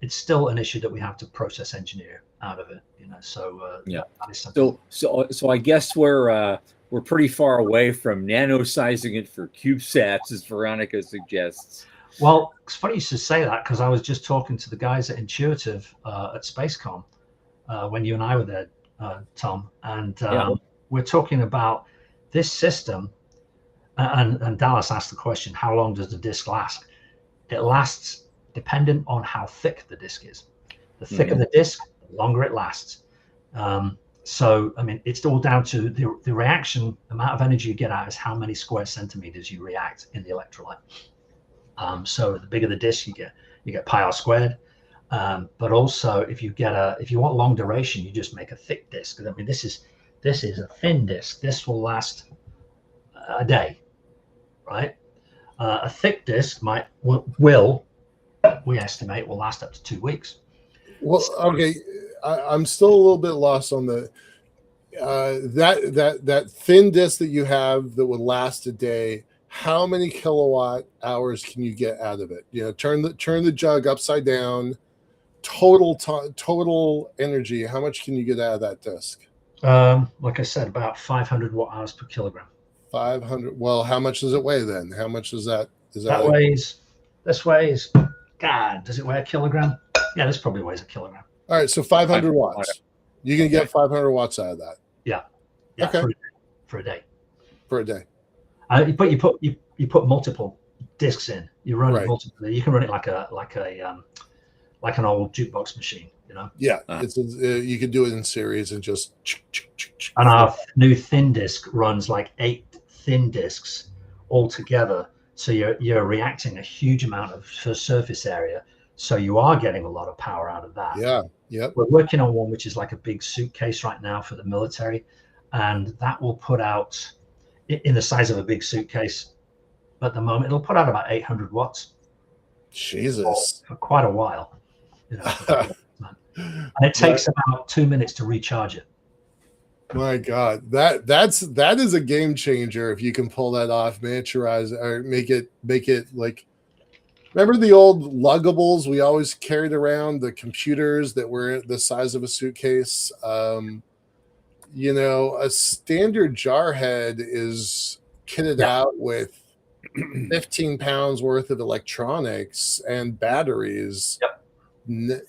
still an issue that we have to process engineer out of it. So that is something. So I guess we're pretty far away from nano-sizing it for CubeSats, as Veronica suggests. Well, it's funny you should say that, because I was just talking to the guys at Intuitive at SpaceCom when you and I were there, Tom, and we're talking about this system. And Dallas asked the question, how long does the disk last? It lasts dependent on how thick the disk is. The thicker the disk, the longer it lasts. So, I mean, it's all down to the reaction, the amount of energy you get out is how many square centimeters you react in the electrolyte. So the bigger the disk, you get pi r squared. But also, if you want long duration, you just make a thick disc. I mean, this is a thin disc. This will last a day, right? A thick disc will we estimate will last up to 2 weeks. Well, okay, I'm still a little bit lost on the that thin disc that you have that would last a day. How many kilowatt hours can you get out of it? Turn the jug upside down. Total energy. How much can you get out of that disc? Like I said, about 500 watt hours per kilogram. 500. Well, how much does it weigh then? How much is that? This weighs. God, does it weigh a kilogram? Yeah, this probably weighs a kilogram. All right, so 500 watts. You can get 500 watts out of that. Yeah. Okay. For a day. For a day. But you put multiple discs in. You run it multiple. You can run it like an old jukebox machine. Yeah, you could do it in series and just. And our new thin disc runs like 8 thin discs all together. So you're reacting a huge amount of surface area. So you are getting a lot of power out of that. Yeah. Yep. We're working on one which is like a big suitcase right now for the military, and that will put out in the size of a big suitcase. At the moment, it'll put out about 800 watts. Jesus. For quite a while. And it takes about 2 minutes to recharge it. My God, that is a game changer if you can pull that off, miniaturize or make it like. Remember the old luggables we always carried around, the computers that were the size of a suitcase? A standard jarhead is kitted out with 15 pounds worth of electronics and batteries. Yep.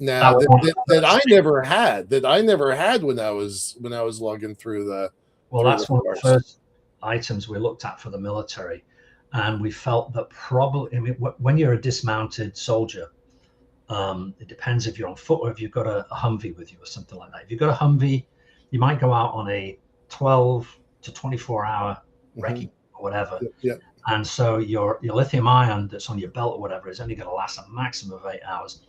Now that I never had when I was logging through the. Well, that's one of the first items we looked at for the military, and we felt that probably. I mean, when you're a dismounted soldier, it depends if you're on foot or if you've got a Humvee with you or something like that. If you've got a Humvee, you might go out on a 12 to 24 hour recce or whatever. Yeah. And so your lithium ion that's on your belt or whatever is only going to last a maximum of 8 hours.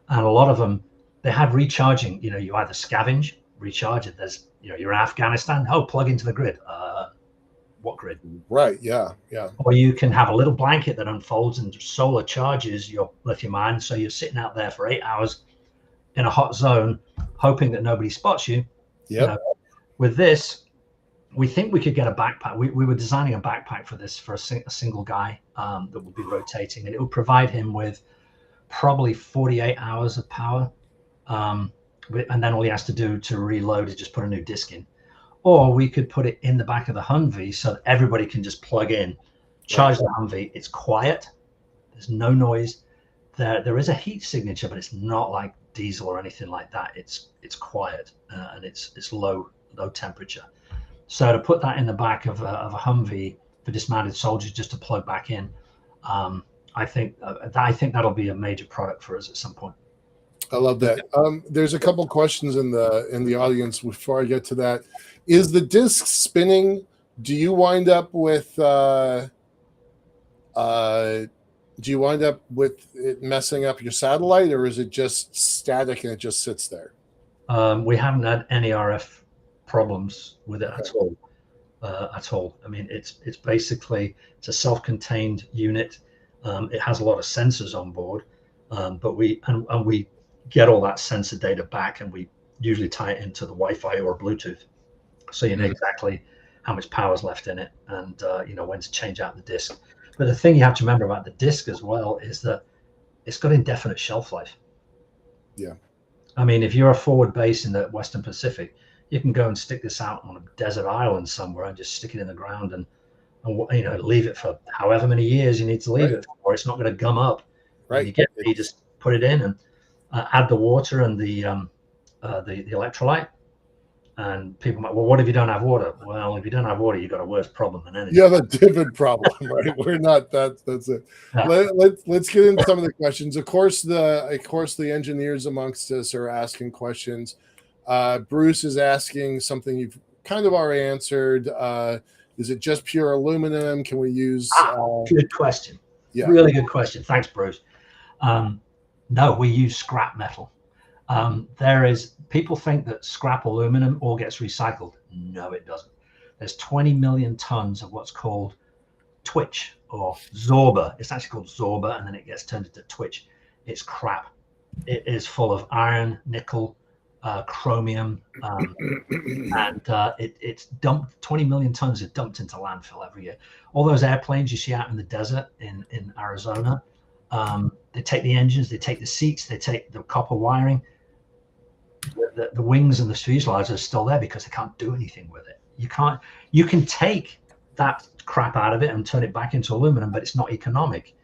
And a lot of them, they had recharging. You either scavenge, recharge it. There's, you're in Afghanistan. Oh, plug into the grid. What grid? Right. Yeah. Or you can have a little blanket that unfolds and solar charges your lithium ion. So you're sitting out there for 8 hours in a hot zone, hoping that nobody spots you. Yeah. With this, we think we could get a backpack. We were designing a backpack for this for a single guy that would be rotating, and it would provide him with probably 48 hours of power. And then all he has to do to reload is just put a new disc in. Or we could put it in the back of the Humvee so that everybody can just plug in, charge the Humvee. It's quiet. There's no noise. There is a heat signature, but it's not like diesel or anything like that. It's quiet and it's low temperature. So to put that in the back of a Humvee for dismounted soldiers just to plug back in, I think that'll be a major product for us at some point. I love that. There's a couple questions in the audience before I get to that. Is the disc spinning? Do you wind up with it messing up your satellite, or is it just static and it just sits there? We haven't had any RF problems with it at all. I mean, it's basically a self-contained unit. It has a lot of sensors on board, but we get all that sensor data back, and we usually tie it into the Wi-Fi or Bluetooth, so you know exactly how much power is left in it, and when to change out the disc. But the thing you have to remember about the disc as well is that it's got indefinite shelf life. Yeah. I mean, if you're a forward base in the Western Pacific, you can go and stick this out on a desert island somewhere and just stick it in the ground and leave it for however many years you need to leave it for. It's not going to gum up. Right. You just put it in and add the water and the electrolyte. And people might, well, what if you don't have water? Well, if you don't have water, you've got a worse problem than anything. You have a different problem, right? We're not that's it. Yeah. Let's get into some of the questions. Of course, the engineers amongst us are asking questions. Bruce is asking something you've kind of already answered. Is it just pure aluminum? Can we use? Good question. Yeah. Really good question. Thanks, Bruce. No, we use scrap metal. People think that scrap aluminum all gets recycled. No, it doesn't. There's 20 million tons of what's called twitch or zorba. It's actually called zorba, and then it gets turned into twitch. It's crap. It is full of iron, nickel, chromium, and it's dumped. 20 million tons is dumped into landfill every year. All those airplanes you see out in the desert in Arizona, they take the engines, they take the seats, they take the copper wiring. The wings and the fuselage are still there because they can't do anything with it. You can take that crap out of it and turn it back into aluminum, but it's not economic.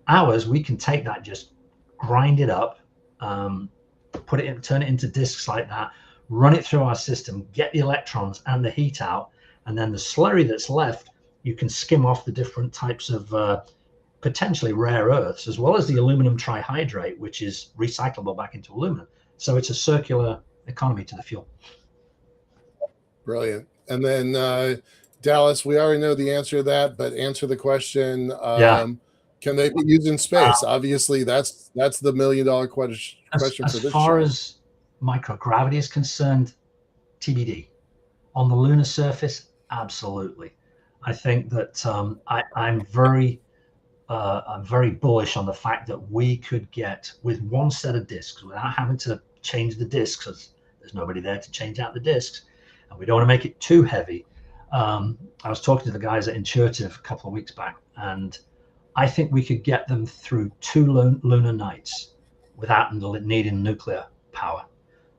Ours, we can take that, just grind it up, put it in, turn it into discs like that, run it through our system, get the electrons and the heat out, and then the slurry that's left, you can skim off the different types of potentially rare earths, as well as the aluminum trihydrate, which is recyclable back into aluminum. So it's a circular economy to the fuel. Brilliant. And then Dallas, we already know the answer to that, but answer the question. Can they be used in space? Obviously, that's the $1 million question for this show. As far as microgravity is concerned, TBD. On the lunar surface, absolutely. I think that I'm very bullish on the fact that we could get, with one set of discs, without having to change the discs, because there's nobody there to change out the discs, and we don't want to make it too heavy. I was talking to the guys at Intuitive a couple of weeks back, and I think we could get them through 2 lunar nights without needing nuclear power.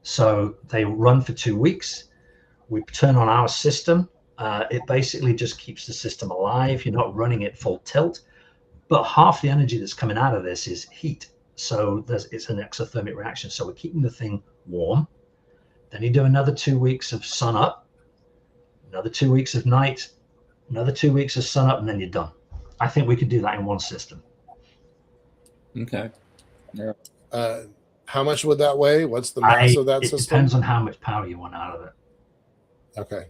So they run for 2 weeks. We turn on our system. It basically just keeps the system alive. You're not running it full tilt, but half the energy that's coming out of this is heat. So it's an exothermic reaction. So we're keeping the thing warm. Then you do another 2 weeks of sun up, another 2 weeks of night, another 2 weeks of sun up, and then you're done. I think we could do that in one system. Okay. Yeah. How much would that weigh? What's the mass of that system? It depends on how much power you want out of it. Okay.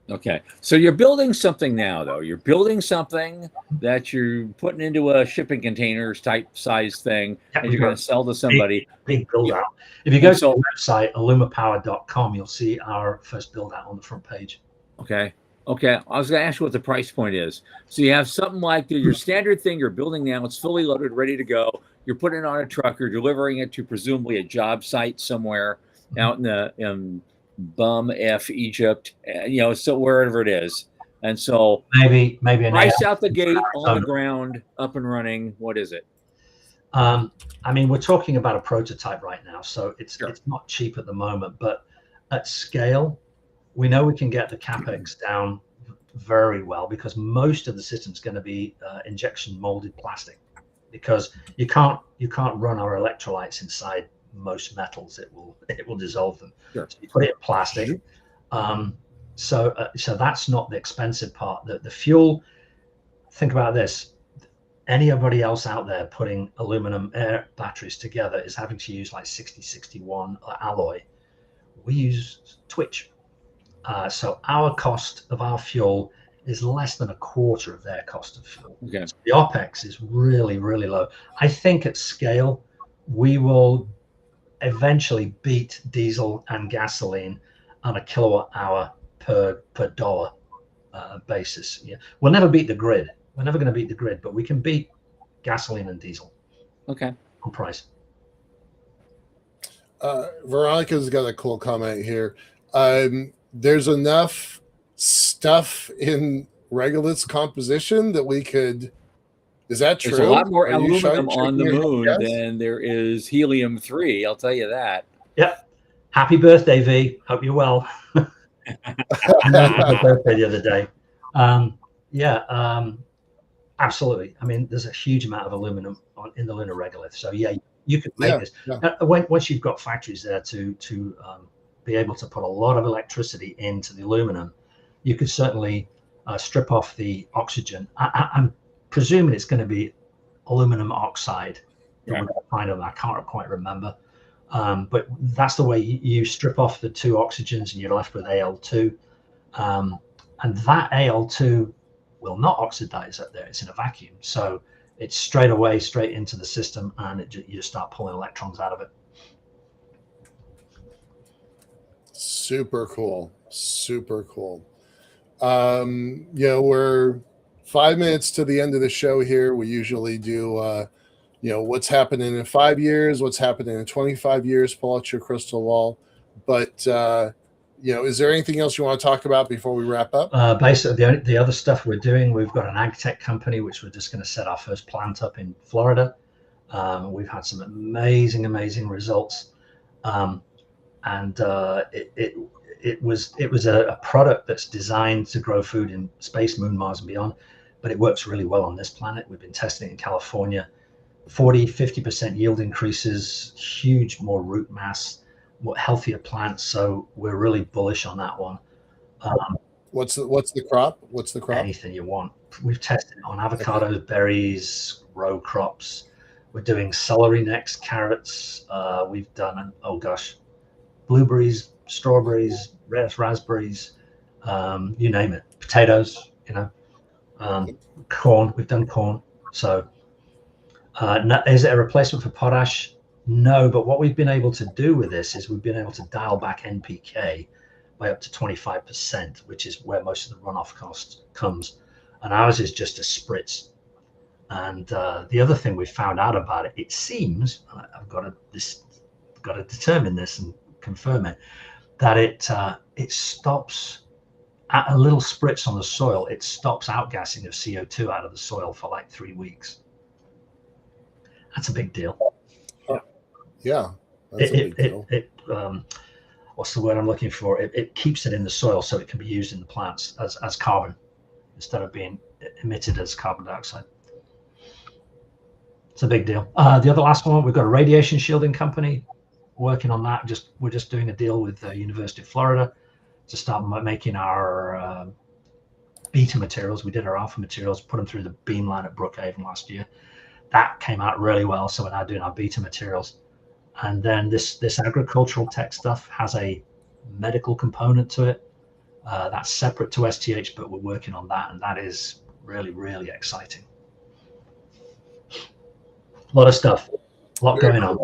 Okay. So you're building something now, though. You're building something that you're putting into a shipping containers type size thing, and you're going to sell to somebody. Big build out. If you go to our website, alumapower.com, you'll see our first build out on the front page. Okay. Okay. I was going to ask you what the price point is. So you have something like your standard thing you're building now. It's fully loaded, ready to go. You're putting it on a truck. You're delivering it to presumably a job site somewhere out in Bum F Egypt, so wherever it is. And so maybe price out the gate, on the ground, up and running. What is it? I mean, we're talking about a prototype right now, so it's not cheap at the moment, but at scale, we know we can get the capex down very well, because most of the system's going to be injection molded plastic, because you can't run our electrolytes inside most metals. It will dissolve them. Sure. So you put it in plastic. So that's not the expensive part. The fuel, think about this. Anybody else out there putting aluminum air batteries together is having to use like 6061 alloy. We use twitch. So our cost of our fuel is less than a quarter of their cost of fuel. Okay. So the OPEX is really, really low. I think at scale, we will eventually beat diesel and gasoline on a kilowatt hour per dollar basis. Yeah. We'll never beat the grid. We're never going to beat the grid, but we can beat gasoline and diesel. Okay. On price. Veronica's got a cool comment here. There's enough stuff in Regolith's composition that we could. Is that true? There's a lot more aluminum on the moon than there is helium-3. I'll tell you that. Yep. Happy birthday, V. Hope you're well. Happy birthday the other day. Absolutely. I mean, there's a huge amount of aluminum in the lunar regolith. So yeah, you could make this. Yeah. Once you've got factories there to be able to put a lot of electricity into the aluminum, you could certainly strip off the oxygen. I'm presuming it's going to be aluminum oxide. Yeah. I can't quite remember. But that's the way you strip off the 2 oxygens and you're left with Al2. And that Al2 will not oxidize up there. It's in a vacuum. So it's straight into the system, and you just start pulling electrons out of it. Super cool. Super cool. We're 5 minutes to the end of the show here. We usually do, what's happening in 5 years, what's happening in 25 years, pull out your crystal ball. But, is there anything else you want to talk about before we wrap up? Basically, the other stuff we're doing, we've got an ag tech company, which we're just going to set our first plant up in Florida. We've had some amazing results. It was a product that's designed to grow food in space, Moon, Mars, and beyond, but it works really well on this planet. We've been testing it in California. 50% yield increases, more root mass, more healthier plants. So we're really bullish on that one. What's the crop? Anything you want. We've tested it on avocados, berries, row crops. We're doing celery next, carrots. We've done, blueberries, strawberries, raspberries, you name it, potatoes, corn. We've done corn. So is it a replacement for potash? No, but what we've been able to do with this is we've been able to dial back NPK by up to 25%, which is where most of the runoff cost comes. And ours is just a spritz. And the other thing we found out about it, it seems, I've got to determine this and confirm it, that it stops at a little spritz on the soil. It stops outgassing of CO2 out of the soil for like 3 weeks. That's a big deal. Yeah, that's a big deal. What's the word I'm looking for? It keeps it in the soil so it can be used in the plants as carbon instead of being emitted as carbon dioxide. It's a big deal. The last one, we've got a radiation shielding company working on that. We're just doing a deal with the University of Florida to start making our beta materials. We did our alpha materials, put them through the beam line at Brookhaven last year. That came out really well. So we're now doing our beta materials. And then this agricultural tech stuff has a medical component to it. That's separate to STH, but we're working on that. And that is really, really exciting. A lot of stuff, a lot going on.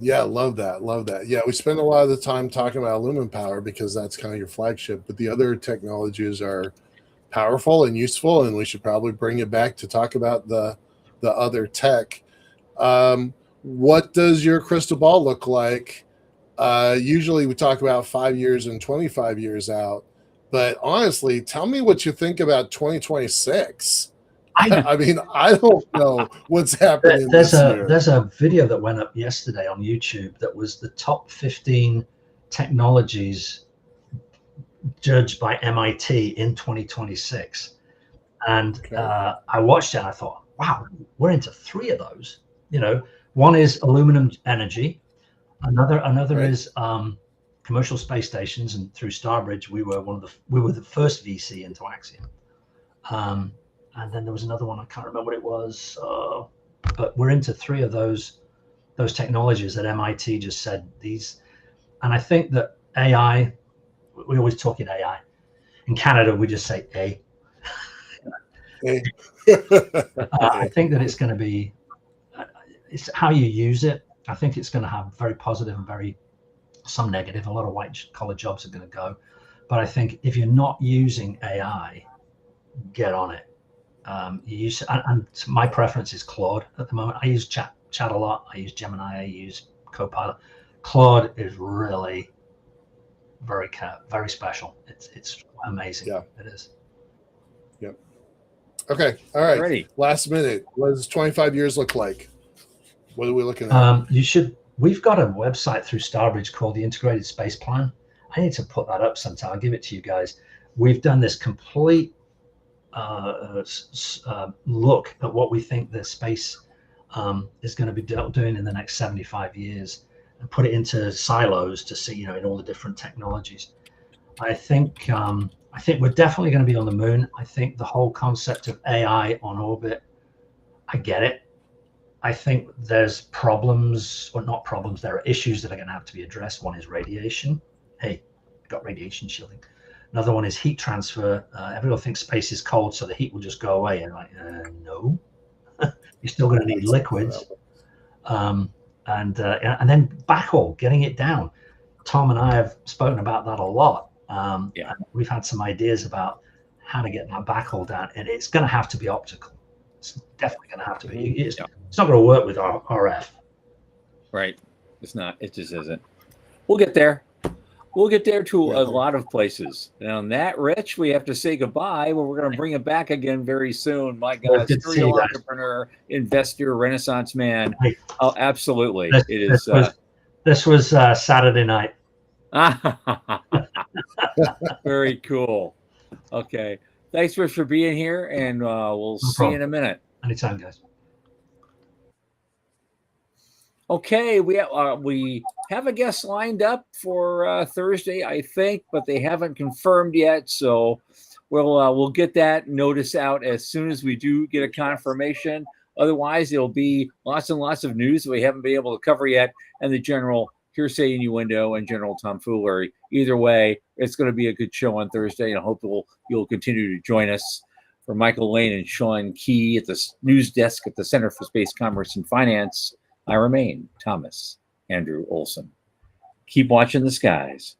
Yeah, love that. Yeah, we spend a lot of the time talking about aluminum power because that's kind of your flagship, but the other technologies are powerful and useful, and we should probably bring it back to talk about the other tech. What does your crystal ball look like? Usually we talk about 5 years and 25 years out, but honestly, tell me what you think about 2026. I mean, I don't know what's happening this year. There's a video that went up yesterday on YouTube that was the top 15 technologies judged by MIT in 2026. And I watched it and I thought, wow, we're into 3 of those. One is aluminum energy. Another is commercial space stations. And through Starbridge, we were the first VC into Axiom. And then there was another one, I can't remember what it was, but we're into 3 of those technologies that MIT just said these. And I think that AI, we always talk in AI. In Canada, we just say A. I think that it's going to be, it's how you use it. I think it's going to have very positive and some negative. A lot of white collar jobs are going to go. But I think if you're not using AI, get on it. And my preference is Claude at the moment. I use chat a lot. I use Gemini. I use Copilot. Claude is really very special. It's amazing. Yeah, it is. Yep. Okay. All right. Ready. Last minute. What does 25 years look like? What are we looking at? We've got a website through Starbridge called the Integrated Space Plan. I need to put that up sometime. I'll give it to you guys. We've done this complete look at what we think the space is going to be doing in the next 75 years, and put it into silos to see, in all the different technologies. I think we're definitely going to be on the moon. I think the whole concept of AI on orbit, I get it. I think there's problems, or not problems, there are issues that are going to have to be addressed. One is radiation. Hey, got radiation shielding. Another one is heat transfer. Everyone thinks space is cold, so the heat will just go away. And no, You're still going to need liquids, and then backhaul, getting it down. Tom and I have spoken about that a lot. And we've had some ideas about how to get that backhaul down, and it's going to have to be optical. It's definitely going to have to be. It's not going to work with RF. Right. It's not. It just isn't. We'll get there. We'll get there to a lot of places. And on that, Rich, we have to say goodbye, but we're going to bring it back again very soon. My God, serial entrepreneur, investor, Renaissance man. Oh, absolutely. This was Saturday night. Very cool. Okay. Thanks, Rich, for being here, and we'll see you in a minute. Anytime, guys. Okay, we have a guest lined up for Thursday, I think, but they haven't confirmed yet. So we'll get that notice out as soon as we do get a confirmation. Otherwise, there'll be lots and lots of news that we haven't been able to cover yet, and the general hearsay, innuendo, and general tomfoolery. Either way, it's going to be a good show on Thursday, and I hope you'll continue to join us. For Michael Lane and Sean Key at the news desk at the Center for Space Commerce and Finance, I remain Thomas Andrew Olson. Keep watching the skies.